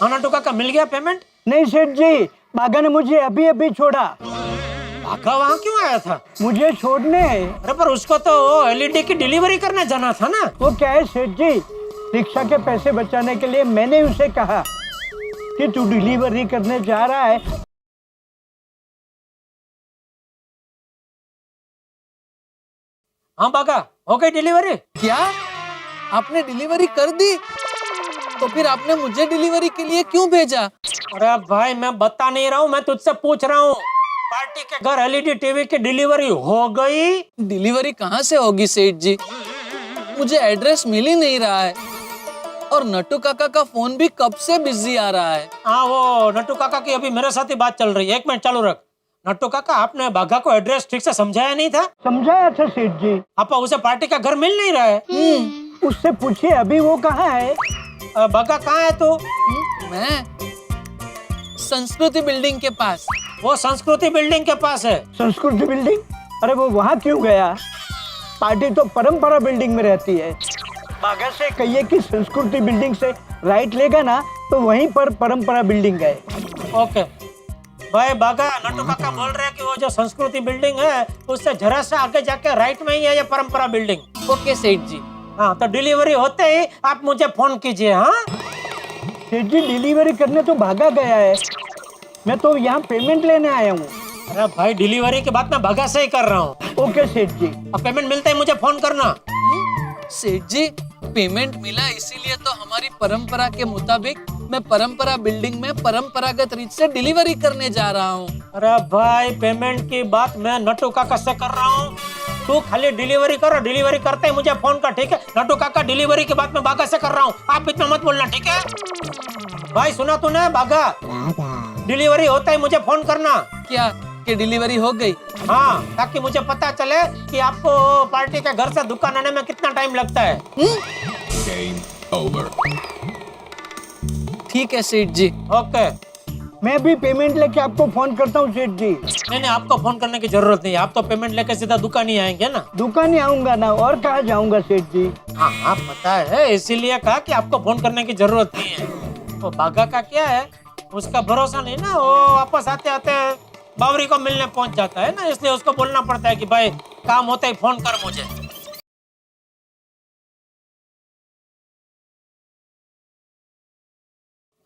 हाँ नट्टू काका, मिल गया पेमेंट? नहीं सेठ जी, बागा ने मुझे अभी अभी छोड़ा। बागा वहाँ क्यों आया था? मुझे छोड़ने। अरे पर उसको तो एलईडी की डिलीवरी करने जाना था ना। वो क्या है सेठ जी, रिक्शा के पैसे बचाने के लिए मैंने उसे कहा कि तू डिलीवरी करने जा रहा है। हाँ बागा, हो गई डिलीवरी? क्या आपने डिलीवरी कर दी? तो फिर आपने मुझे डिलीवरी के लिए क्यों भेजा? अरे भाई मैं बता नहीं रहा हूँ, मैं तुझसे पूछ रहा हूँ। पार्टी के घर एलईडी टीवी की डिलीवरी हो गई? डिलीवरी कहाँ से होगी सेठ जी? मुझे एड्रेस मिल ही नहीं रहा है और नट्टू काका का फोन भी कब से बिजी आ रहा है। हाँ वो नट्टू काका की अभी मेरे साथ ही बात चल रही है, 1 मिनट चालू रख। नट्टू काका, आपने बागा को एड्रेस ठीक से समझाया नहीं था? समझाया था सेठ जी। आपा उसे पार्टी का घर मिल नहीं रहा है। उससे पूछिए अभी वो कहाँ है। बागा कहाँ है तू? मैं संस्कृति बिल्डिंग के पास। वो संस्कृति बिल्डिंग के पास है। संस्कृति बिल्डिंग? अरे वो वहाँ क्यों गया? पार्टी तो परंपरा बिल्डिंग में रहती है। बागा से कहिए कि संस्कृति बिल्डिंग से राइट लेगा ना तो वहीं पर परंपरा बिल्डिंग है। ओके भाई बागा, नट्टू काका बोल रहे हैं कि वो जो संस्कृति बिल्डिंग है उससे जरा सा आगे जाके राइट में ही है ये परंपरा बिल्डिंग। ओके सेठ जी। हाँ तो डिलीवरी होते ही आप मुझे फोन कीजिए। हाँ सेठ जी, डिलीवरी करने तो भागा गया है, मैं तो यहाँ पेमेंट लेने आया हूँ। अरे भाई डिलीवरी की बात मैं बागा से ही कर रहा हूँ। ओके सेठ जी। अब पेमेंट मिलते ही मुझे फोन करना। सेठ जी, पेमेंट मिला इसीलिए तो हमारी परंपरा के मुताबिक मैं परंपरा बिल्डिंग में परंपरागत रीत से डिलीवरी करने जा रहा हूँ। अरे भाई पेमेंट की बात मैं नट्टू काका से कर रहा हूँ, तू खाली डिलीवरी करो। डिलीवरी करते ही मुझे फोन कर, ठीक है? नट्टू काका, डिलीवरी की बात मैं बागा से कर रहा हूँ, आप इतना मत बोलना, ठीक है? भाई सुना तूने बागा? डिलीवरी होता ही मुझे फोन करना। क्या कि डिलीवरी हो गई? हाँ, ताकि मुझे पता चले कि आपको पार्टी के घर से दुकान आने में कितना टाइम लगता है। ठीक है सेठ जी। ओके। मैं भी पेमेंट लेके आपको फोन करता हूँ सेठ जी। नहीं नहीं, आपको फोन करने की जरूरत नहीं है, आप तो पेमेंट लेके सीधा दुकान ही आएंगे ना। दुकान ही आऊंगा ना, और कहाँ जाऊंगा सेठ जी। हाँ हाँ पता है, इसीलिए कहा कि आपको फोन करने की जरूरत नहीं है। वो बागा का क्या है, उसका भरोसा नहीं ना, वो वापस आते आते बावरी को मिलने पहुंच जाता है ना, इसलिए उसको बोलना पड़ता है कि भाई काम होता ही फोन कर मुझे।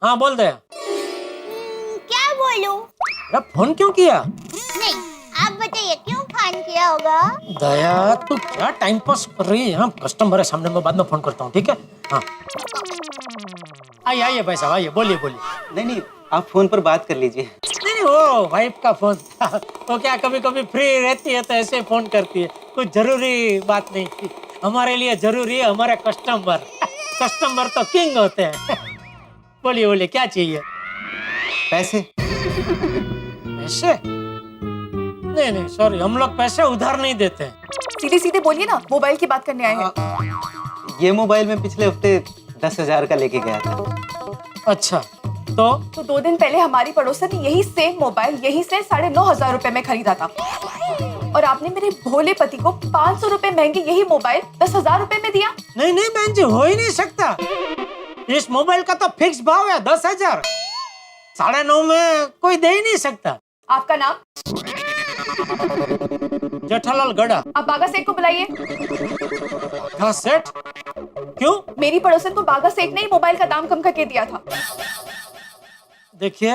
हाँ बोल दे। क्या बोलूं? अरे फोन क्यों किया? नहीं, आप बताइए क्यों फोन किया होगा? दया तू क्या टाइम पास कर रही है? हाँ कस्टमर है सामने, मैं बाद में फोन करता हूँ, ठीक है? हाँ आइए आइए भाई साहब, आइए, बोलिए बोलिए। नहीं नहीं, आप फोन पर बात कर लीजिए। नहीं नहीं, वो वाइफ का फोन था, वो क्या कभी कभी फ्री रहती है तो ऐसे फोन करती है, कुछ जरूरी बात नहीं थी। हमारे लिए जरूरी है हमारे कस्टमर, कस्टमर तो किंग होते हैं। बोलिए बोलिए, क्या चाहिए? पैसे? पैसे? नहीं नहीं सॉरी, हम लोग पैसे उधार नहीं देते। सीधे सीधे बोलिए ना, मोबाइल की बात करने आए हैं। ये मोबाइल में पिछले हफ्ते 10,000 का लेके गया था। अच्छा तो 2 दिन पहले हमारी पड़ोसन ने यही सेम मोबाइल यहीं से 9,500 रुपए में खरीदा था, और आपने मेरे भोले पति को 500 रुपए महंगे यही मोबाइल 10,000 रुपए में दिया। नहीं नहीं बहन जी, हो ही नहीं सकता। इस मोबाइल का तो फिक्स भाव है 10,000, 9.5 में कोई दे ही नहीं सकता। आपका नाम? जेठालाल गड़ा। आप बागा सेठ को बुलाइए। हाँ सेठ? क्यों? मेरी पड़ोसन को बागा सेठ ने ही मोबाइल का दाम कम करके दिया था। देखिए,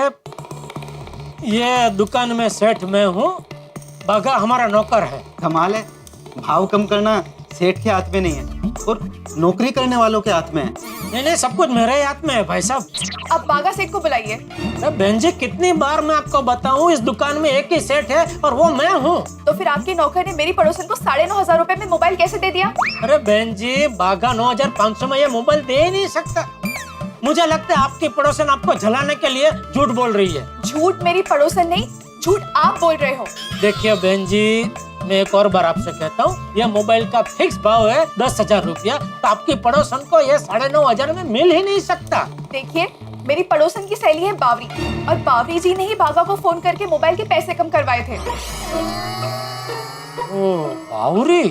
ये दुकान में सेठ मैं हूँ, बागा हमारा नौकर है। कमाल है, भाव कम करना सेठ के हाथ में नहीं है और नौकरी करने वालों के हाथ में है। नहीं नहीं, सब कुछ मेरे ही हाथ में है भाई साहब। अब बागा सेठ को बुलाइए। बहन जी, कितनी बार मैं आपको बताऊं, इस दुकान में एक ही सेठ है और वो मैं हूँ। तो फिर आपके नौकर ने मेरी पड़ोसन को 9,500 रुपए में मोबाइल कैसे दे दिया? अरे बहन जी, बागा 9,500 में ये मोबाइल दे ही नहीं सकता। मुझे लगता है आपकी पड़ोसन आपको जलाने के लिए झूठ बोल रही है। झूठ मेरी पड़ोसन नहीं, झूठ आप बोल रहे हो। देखिए बहन जी, मैं एक और बार आपसे कहता हूँ, ये मोबाइल का फिक्स भाव है 10,000 रुपया, तो आपकी पड़ोसन को ये 9,500 में मिल ही नहीं सकता। देखिए, मेरी पड़ोसन की सहेली है बावरी, और बावरी जी ने ही बागा को फोन करके मोबाइल के पैसे कम करवाए थे। ओ बावरी,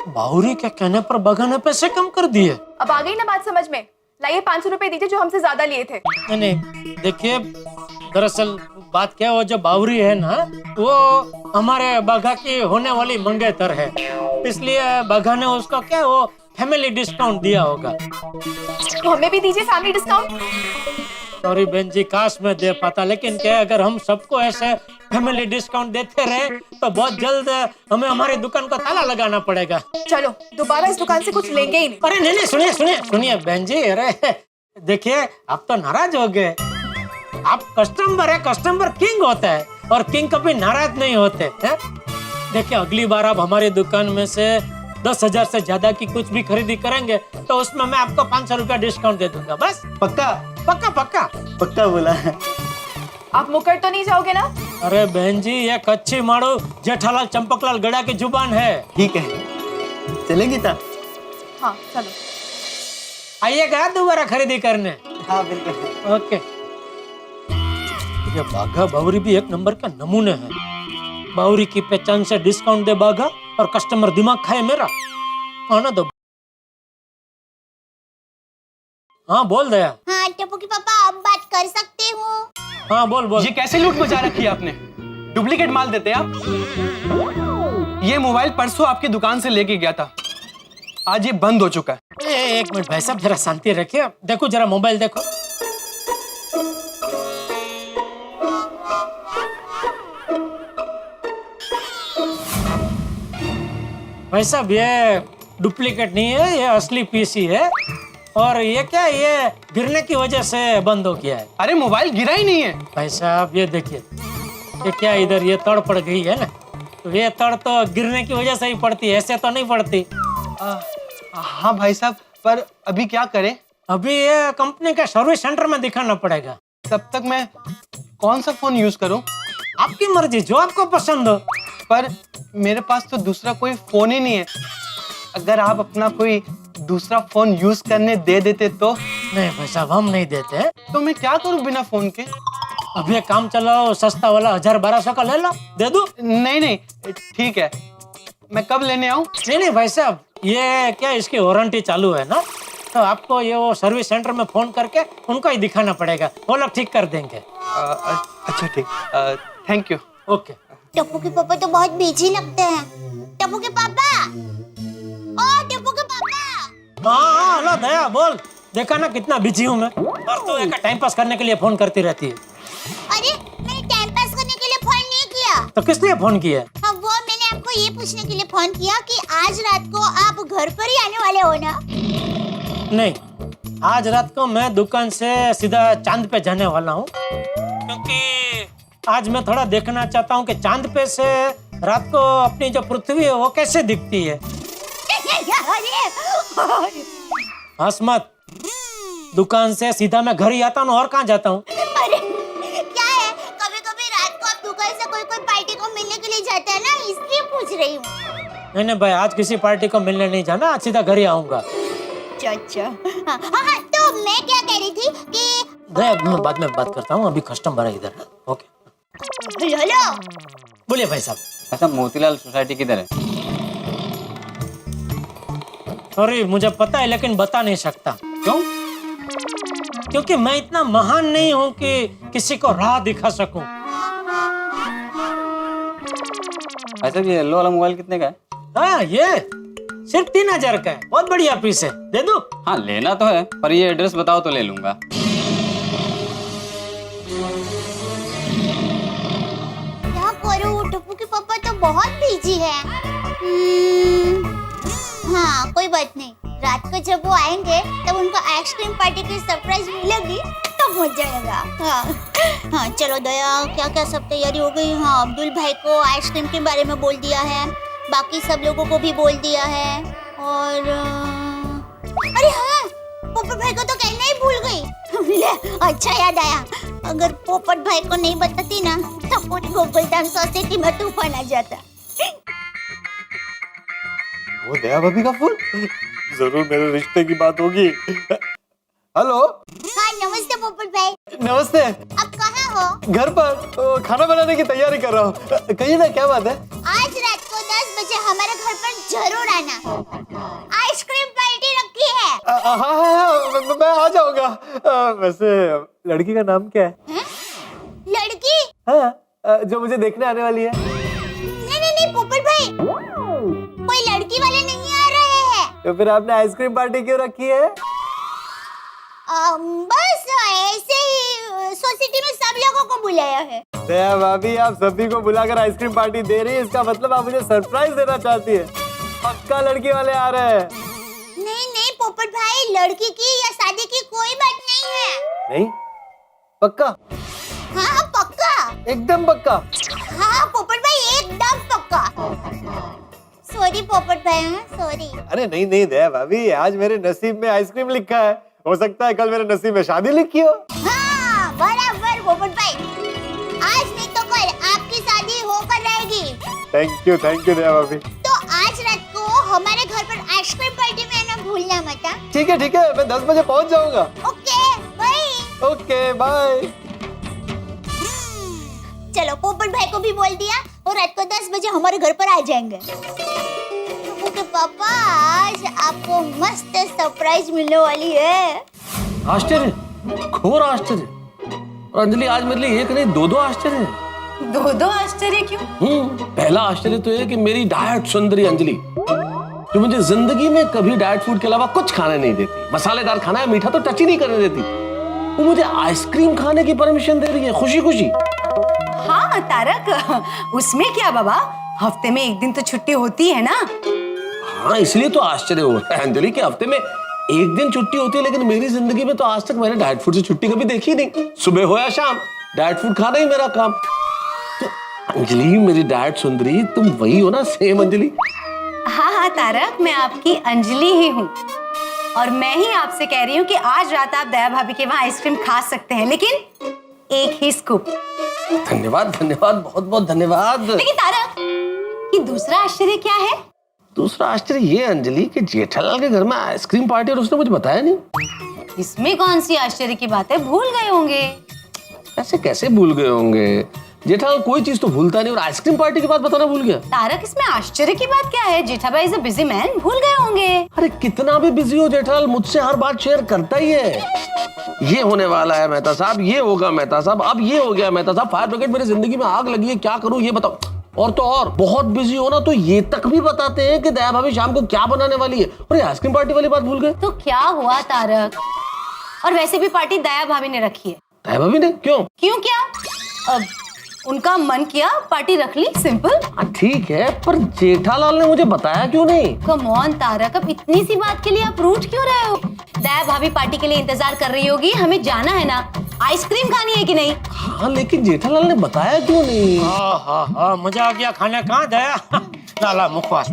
बावरी के कहने पर बागा ने पैसे कम कर दिए। अब आ गई ना बात समझ में? लाइए 500 रुपए दीजिए जो हमसे ज्यादा लिए थे। नहीं नहीं, देखिए दरअसल बात क्या है, वो जो बावरी है ना, वो हमारे बाघा की होने वाली मंगेतर है, इसलिए बाघा ने उसको क्या वो फैमिली डिस्काउंट दिया होगा। तो हमें भी दीजिए फैमिली डिस्काउंट। सॉरी बहन जी, काश मैं दे पाता, लेकिन क्या अगर हम सबको ऐसे फैमिली डिस्काउंट देते रहे तो बहुत जल्द हमें हमारी दुकान को ताला लगाना पड़ेगा। चलो दोबारा इस दुकान से कुछ लेंगे ही नहीं। अरे नहीं नहीं, सुनिए सुनिए सुनिए बहन जी, अरे देखिए आप तो नाराज हो गए। आप कस्टमर है, कस्टमर किंग होता है और किंग कभी नाराज नहीं होते हैं। देखिए अगली बार आप हमारी दुकान में से 10,000 से ज्यादा की कुछ भी खरीदी करेंगे तो उसमें मैं आपको 500 रुपया डिस्काउंट दे दूंगा। बस पक्का? पक्का पक्का पक्का बोला है। आप मुकर तो नहीं जाओगे ना? अरे बहन जी, ये कच्ची मारो जेठालाल चंपकलाल गड़ा की जुबान है। ठीक है, चलेंगी ता? हाँ चलो। आइएगा दोबारा खरीदी करने। हाँ बिल्कुल। ओके। ये बाघा बावरी भी एक नंबर का नमूने है। बावरी की पहचान से डिस्काउंट दे बाघा और कस्टमर दिमाग खाए मेरा। आना दो। हाँ बोल दया। हाँ टप्पू के पापा, अब बात कर सकते हो? हाँ बोल बोल। ये कैसे लूट मचा रखी है आपने? डुप्लीकेट माल देते हैं आप? ये मोबाइल परसों आपकी दुकान से लेके गया था, आज ये बंद हो चुका है। एक मिनट भाई साहब, जरा शांति रखिए। देखो जरा मोबाइल देखो। भाई साहब ये डुप्लीकेट नहीं है, ये असली पीसी है। और ये क्या, ये गिरने की वजह से बंद हो गया है। अरे मोबाइल गिरा ही नहीं है। भाई साहब ये देखिए, ये क्या इधर ये तड़ पड़ गई है ना, तो ये तड़ तो गिरने की वजह से ही पड़ती है, ऐसे तो नहीं पड़ती। हाँ भाई साहब, पर अभी क्या करें? अभी ये कंपनी के सर्विस सेंटर में दिखाना पड़ेगा। तब तक मैं कौन सा फोन यूज करूं? आपकी मर्जी, जो आपको पसंद हो। पर मेरे पास तो दूसरा कोई फोन ही नहीं है। अगर आप अपना कोई दूसरा फोन यूज करने दे देते तो? नहीं भाई साहब, हम नहीं देते। तो मैं क्या करूं बिना फोन के? अब ये काम चलाओ, सस्ता वाला 1000-1200 का ले लो, दे दो। नहीं नहीं ठीक है, मैं कब लेने आऊं? नहीं नहीं भाई साहब, ये क्या इसकी वारंटी चालू है ना, तो आपको ये वो सर्विस सेंटर में फोन करके उनको ही दिखाना पड़ेगा, वो लोग ठीक कर देंगे। अच्छा ठीक, थैंक यू। ओके। टप्पू के पापा तो बहुत बिजी लगते हैं। टप्पू के पापा, ओ टप्पू के पापा। हाँ हेलो दया, बोल। देखा ना कितना बिजी हूँ मैं, और तू एक टाइम पास करने के लिए फोन करती रहती है। अरे मैंने टाइम पास करने के लिए फोन नहीं किया। तो किस लिए फोन किया? हाँ वो मैंने आपको ये पूछने के लिए फोन किया कि आज रात को आप घर पर ही आने वाले हो ना? नहीं, आज रात को मैं दुकान से सीधा चांद पे जाने वाला हूँ, क्योंकि आज मैं थोड़ा देखना चाहता हूँ कि चांद पे से रात को अपनी जो पृथ्वी है वो कैसे दिखती है। हंस मत, दुकान से सीधा मैं घर ही आता हूँ और कहाँ जाता हूँ। अरे क्या है, कभी कभी रात को आप दुकान से कोई कोई पार्टी को मिलने के लिए जाते हैं ना, इसलिए पूछ रही हूँ। नहीं नहीं भाई, आज किसी पार्टी को मिलने नहीं जाना, आज सीधा घर ही आऊंगा। अच्छा। हाँ, हाँ, तो मैं क्या कह रही थी कि मैं बाद में बात करता हूँ, अभी कस्टमर है इधर। ओके हेलो, बोलिए भाई साहब। अच्छा मोतीलाल सोसाइटी किधर है? सॉरी मुझे पता है, लेकिन बता नहीं सकता। क्यों? क्योंकि मैं इतना महान नहीं हूँ कि किसी को राह दिखा सकूं। अच्छा ये येलो वाला मोबाइल कितने का है? हाँ ये सिर्फ 3000 का है, बहुत बढ़िया पीस है, दे दूं? हाँ लेना तो है, पर ये एड्रेस बताओ तो ले लूंगा। क्या करूँ, टप्पू के पापा तो बहुत बिजी है। हाँ कोई बात नहीं, रात को जब वो आएंगे तब उनको आइसक्रीम पार्टी की सरप्राइज मिलेगी, तब हो जाएगा। हाँ चलो दया, क्या क्या सब तैयारी हो गई? हाँ अब्दुल भाई को आइसक्रीम के बारे में बोल दिया है, बाकी सब लोगों को भी बोल दिया है। और अरे हाँ, पोपट भाई को तो कहना ही भूल गई। ले, अच्छा याद आया, अगर पोपट भाई को नहीं बताती ना तो पूरी गोकुलधाम सोसाइटी में तूफान आ जाता। वो दया भाभी का फोन, जरूर मेरे रिश्ते की बात होगी। हेलो। हाँ नमस्ते पोपट भाई। नमस्ते। आप कहाँ हो? घर पर खाना बनाने की तैयारी कर रहा हूँ। कहिए ना क्या बात है? आज रात को 10 बजे हमारे घर पर जरूर आना, आइसक्रीम पार्टी रखी है। हाँ मैं आ जाऊंगा। वैसे लड़की का नाम क्या है? हैं? लड़की? हाँ जो मुझे देखने आने वाली है। नहीं पोपट भाई, कोई लड़की वाले नहीं आ रहे हैं। तो फिर आपने आइसक्रीम पार्टी क्यों रखी है? बस ऐसे ही सोसाइटी में सब लोगों को बुलाया है। दया भाभी, आप सभी को बुलाकर आइसक्रीम पार्टी दे रही है, इसका मतलब आप मुझे सरप्राइज देना चाहती है। पक्का लड़की वाले आ रहे हैं। नहीं पोपट भाई, लड़की की या शादी की कोई बात नहीं है। नहीं पक्का? हाँ पक्का। एकदम पक्का? हाँ पोपट भाई एकदम पक्का। सॉरी पोपट भाई, सॉरी। अरे नहीं दया भाभी, आज मेरे नसीब में आइसक्रीम लिखा है, हो सकता है कल मेरे नसीब में शादी लिखी हो। हाँ बराबर पोपट भाई, आज नहीं तो कल आपकी शादी होकर रहेगी। थैंक यू दया भाभी। तो आज रात को हमारे घर पर आइसक्रीम पार्टी में आना भूलना मत। ठीक है मैं 10 बजे पहुंच जाऊंगा। Okay bye. चलो पोपट भाई को भी बोल दिया और रात को 10 बजे हमारे घर पर आ जाएंगे। तो पापा आज आपको मस्त सरप्राइज मिलने वाली है। आश्चर्य, घोर आश्चर्य। और अंजलि आज मेरे लिए एक नहीं दो आश्चर्य हैं। दो आश्चर्य क्यों? पहला आश्चर्य तो ये कि मेरी डाइट सुंदरी अंजलि, जो मुझे जिंदगी में कभी डाइट फूड के अलावा कुछ खाने नहीं देती, मसालेदार खाना है, मीठा तो टच ही नहीं करने देती, वो मुझे आइसक्रीम खाने की परमिशन दे रही है खुशी खुशी। हाँ तारक, उसमें क्या बाबा, हफ्ते में एक दिन तो छुट्टी होती है ना। हाँ इसलिए तो आश्चर्य हो रहा है अंजलि कि हफ्ते में एक दिन छुट्टी होती है, लेकिन मेरी जिंदगी में तो आज तक मैंने डाइट फूड से छुट्टी कभी देखी नहीं। सुबह हो या शाम डाइट फूड खाना ही मेरा काम। तो अंजलि मेरी डाइट सुंदरी, तुम वही हो ना, सेम अंजलि? हाँ तारक, मैं आपकी अंजलि ही हूँ और मैं ही आपसे कह रही हूँ कि आज रात आप दया भाभी के वहाँ आइसक्रीम खा सकते हैं, लेकिन एक ही स्कूप। धन्यवाद बहुत बहुत धन्यवाद। लेकिन तारक, ये दूसरा आश्चर्य क्या है? दूसरा आश्चर्य ये अंजलि कि जेठालाल के घर में आइसक्रीम पार्टी और उसने मुझे बताया नहीं। इसमें कौन सी आश्चर्य की बात है, भूल गए होंगे। ऐसे कैसे भूल गए होंगे? जेठालाल कोई चीज तो भूलता नहीं और आइसक्रीम पार्टी की बात बताना भूल गया। तारक, इसमें आश्चर्य की बात क्या है? Jethabhai is a busy man, भूल गए होंगे। अरे कितना भी बिजी हो जेठालाल, मुझसे हर बात शेयर करता ही है। ये होने वाला है मेहता साहब, ये होगा मेहता साहब, अब ये हो गया मेहता साहब, फायर ब्रिगेड मेरी जिंदगी में आग लगी है, क्या करूं ये बताओ। और तो और बहुत बिजी हो ना तो ये तक भी बताते हैं कि दया भाभी शाम को क्या बनाने वाली है, और ये आइसक्रीम पार्टी वाली बात भूल गए। तो क्या हुआ तारक? और वैसे भी पार्टी दया भाभी ने रखी है। दया भाभी ने? क्यों क्या? अब उनका मन किया, पार्टी रख ली, सिंपल। ठीक है, पर जेठालाल ने मुझे बताया क्यों नहीं? कम ऑन तारक, अब इतनी सी बात के लिए आप रूठ क्यों रहे हो? दया भाभी पार्टी के लिए इंतजार कर रही होगी, हमें जाना है ना, आइसक्रीम खानी है कि नहीं? हाँ लेकिन जेठालाल ने बताया क्यों नहीं? हाँ मजा आ गया खाने का। दया लाला मुखवास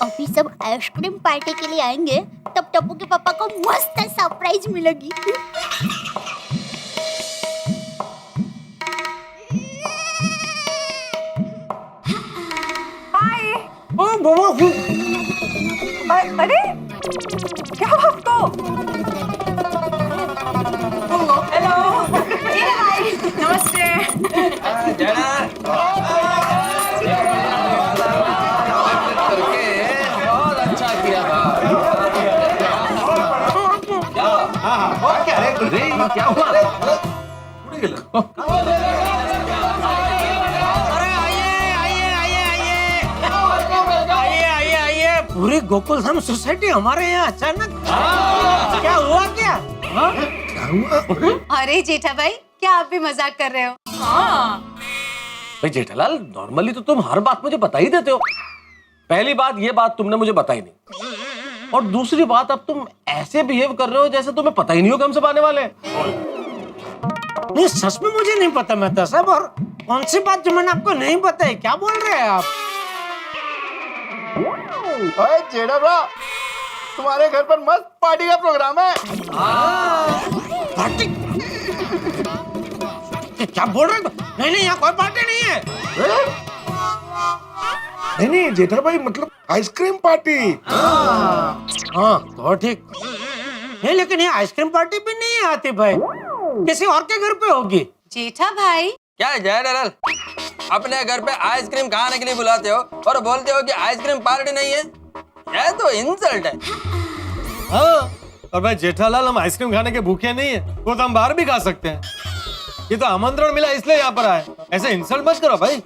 अभी सब आइसक्रीम पार्टी के लिए आएंगे, तब टप्पू के पापा को मस्त सरप्राइज मिलेगी। अरे क्या आपको? हेलो, नमस्ते। बहुत अच्छा किया था। क्या हुआ? पूरी गोकुलधाम सोसाइटी हमारे यहाँ अचानक क्या हुआ? क्या अरे जेठा भाई, क्या आप भी मजाक कर रहे हो? भाई जेठालाल, नॉर्मली तो तुम हर बात मुझे बता ही देते हो। पहली बात, ये बात तुमने मुझे बताई नहीं, और दूसरी बात, अब तुम ऐसे बिहेव कर रहे हो जैसे तुम्हें पता ही नहीं हो कि हम सब आने वाले हैं। नहीं सच में मुझे नहीं पता मेहता साहब, और कौन सी बात जो मैंने आपको नहीं बताई? क्या बोल रहे हैं आप? ओए जेठा, तुम्हारे घर पर मस्त पार्टी का प्रोग्राम है। पार्टी? क्या बोल रहे? नहीं यहाँ कोई पार्टी नहीं है। नहीं जेठा भाई, मतलब आइसक्रीम पार्टी। हाँ तो ठीक नहीं, लेकिन ये आइसक्रीम पार्टी भी नहीं आती भाई, किसी और के घर पे होगी। जेठा भाई, क्या है जेठालाल, अपने घर पे आइसक्रीम खाने के लिए बुलाते हो और बोलते हो कि आइसक्रीम पार्टी नहीं है? यह तो इंसल्ट है। हाँ, और भाई जेठालाल हम आइसक्रीम खाने के भूखे नहीं है, वो तो हम बाहर भी खा सकते हैं। ये तो आमंत्रण मिला इसलिए यहाँ पर आए, ऐसे इंसल्ट मत करो भाई।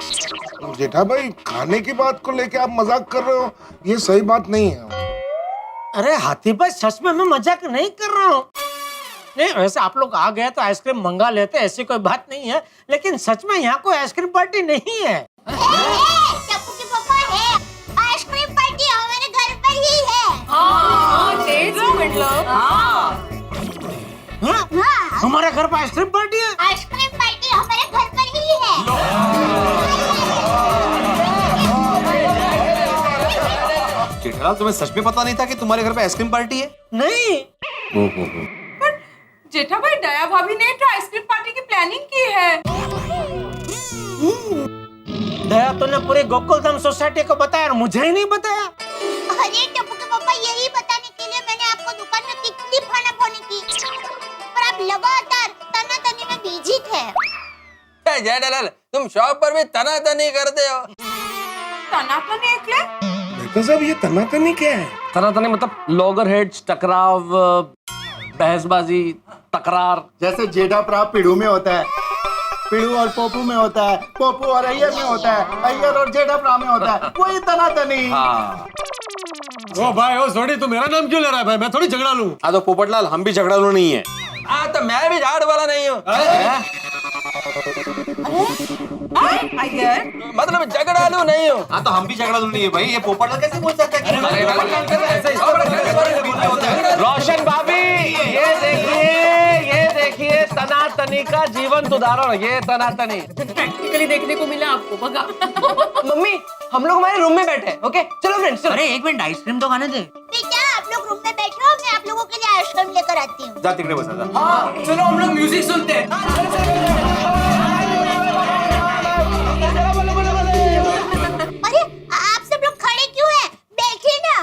जेठा भाई खाने की बात को लेके आप मजाक कर रहे हो, ये सही बात नहीं है। अरे हाथी भाई सच में मैं मजाक नहीं कर रहा हूँ। नहीं वैसे आप लोग आ गए तो आइसक्रीम मंगा लेते, ऐसी कोई बात नहीं है, लेकिन सच में यहाँ कोई आइसक्रीम पार्टी नहीं है। टप्पू के पापा है, आइसक्रीम पार्टी हमारे घर पर ही है। हाँ? हमारे घर पर आइसक्रीम पार्टी है? आइसक्रीम पार्टी हमारे घर पर ही है। जेठालाल तुम्हें सच में पता नहीं था कि तुम्हारे घर पे आइसक्रीम पार्टी है? नहीं। जेठा भाई दया भाभी ने तो आइसक्रीम पार्टी की प्लानिंग की है। दया तूने पूरे गोकुल धाम सोसाइटी को बताया और मुझे ही नहीं बताया। अरे टप्पू के पापा यही बताने के लिए मैंने आपको दुकान में कितनी खाना-पानी की, पर आप लगातार तनातनी में बिजी थे। जेठालाल तुम शॉप पर भी तनातनी करते हो। तनातनी एकले? बेटा साहब ये तनातनी क्या है? तनातनी मतलब लॉगर हेड्स, टकराव, बहसबाजी, तकरार। जैसे जेठा प्राप पिड़ू में होता है, पिड़ू और पोपू में होता है, पोपू और अय्यर में होता है, अय्यर और जेठा प्राप में होता है, वही तनातनी। हाँ। ओ भाई ओ सोडी, तू मेरा नाम क्यों ले रहा है भाई? मैं थोड़ी झगड़ा लूं। हाँ तो पोपटलाल हम भी झगड़ालू नहीं है। हाँ तो मैं भी झाड़ वाला नहीं हूँ। मतलब झगड़ालू नहीं हूँ। हाँ तो हम भी झगड़ालू नहीं है भाई, ये पोपटलाल कैसे बोल सकता है? रोशन भाभी ये देखिए तनातनी का जीवंत उदाहरण, ये तनातनी। प्रैक्टिकली देखने को मिला आपको, बगा। मम्मी हम लोग हमारे रूम में बैठे हैं, ओके चलो फ्रेंड्स। अरे एक मिनट आइसक्रीम तो खाने दे। बेटा आप लोग रूम में बैठो, मैं आप लोगों के लिए आइसक्रीम लेकर आती हूँ। जा तिकडे बसा जा। चलो हम लोग म्यूजिक सुनते हैं। अरे आप सब लोग खड़े क्यों हैं? बैठे ना।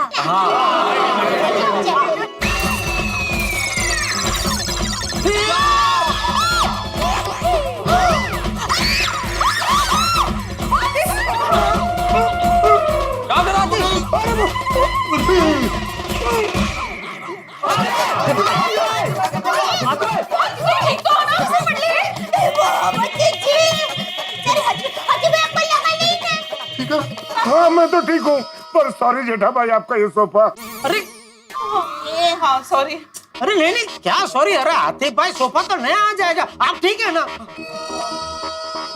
ठीक है, हाँ मैं तो ठीक हूँ, पर सॉरी जेठा भाई आपका ये सोफा। अरे हाँ सॉरी। अरे नहीं क्या सॉरी? अरे हाथी भाई सोफा तो नया आ जाएगा, आप ठीक है ना?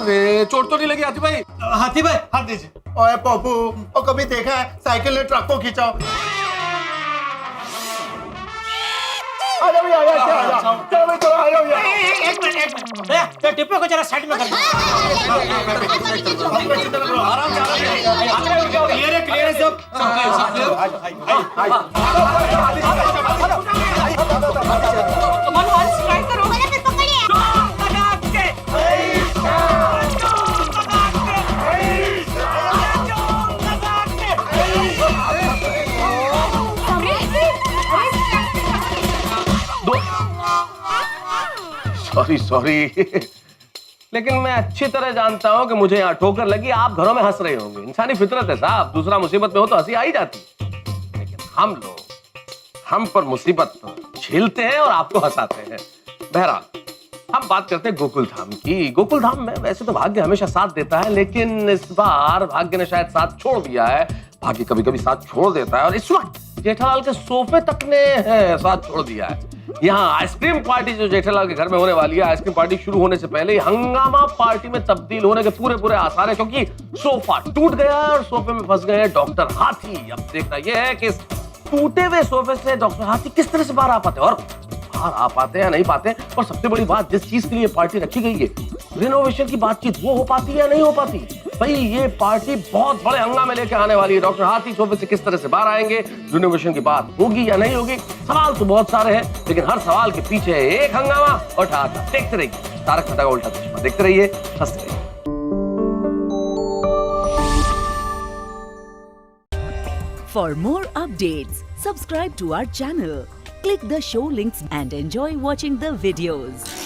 अरे चोट तो नहीं लगी हाथी भाई? हाथी भाई हाथ दीजिए। ओए पोपू, ओ कभी देखा है साइकिल ने ट्रक को खींचा? आजा भैया, आजा, आजा। चलो भाई चलो, आजा भैया। एक मिनट तो टिप्पो को जरा साइड में कर दो। आराम से क्लियर है सब। ट्राई करो। सॉरी लेकिन मैं अच्छी तरह जानता हूं कि मुझे यहाँ ठोकर लगी, आप घरों में हंस रहे होंगे। इंसानी फितरत है साहब, दूसरा मुसीबत में हो तो हंसी आ ही जाती, लेकिन हम लोग हम पर मुसीबत झेलते हैं और आपको हंसाते हैं। बहरहाल हम बात करते हैं गोकुल धाम की। गोकुल धाम में वैसे तो भाग्य हमेशा साथ देता है, लेकिन इस बार भाग्य ने शायद साथ छोड़ दिया है। भाग्य कभी कभी साथ छोड़ देता है और इस वक्त जेठालाल के सोफे तक ने साथ छोड़ दिया है। यहाँ आइसक्रीम पार्टी जो जेठालाल के घर में होने वाली है, आइसक्रीम पार्टी शुरू होने से पहले ही हंगामा पार्टी में तब्दील होने के पूरे आसार है, क्योंकि सोफा टूट गया और सोफे में फंस गए डॉक्टर हाथी। अब देखना यह है कि टूटे हुए सोफे से डॉक्टर हाथी किस तरह से बाहर आ पाते हैं, और बाहर आ पाते हैं या नहीं पाते। और सबसे बड़ी बात, जिस चीज के लिए पार्टी रखी गई है, रिनोवेशन की बातचीत, वो हो पाती है या नहीं हो पाती। भाई ये पार्टी बहुत बड़े हंगामे लेके आने वाली है। डॉक्टर हाथी सोफे से किस तरह से बाहर आएंगे, रिनोवेशन की बात होगी या नहीं होगी। सवाल तो बहुत सारे हैं, लेकिन हर सवाल के पीछे है एक हंगामा और ठहाका। देखते रहिए तारक मेहता का उल्टा चश्मा, देखते रहिए, हंसते रहिए। For more updates, subscribe to our channel, click the show links and enjoy watching the videos.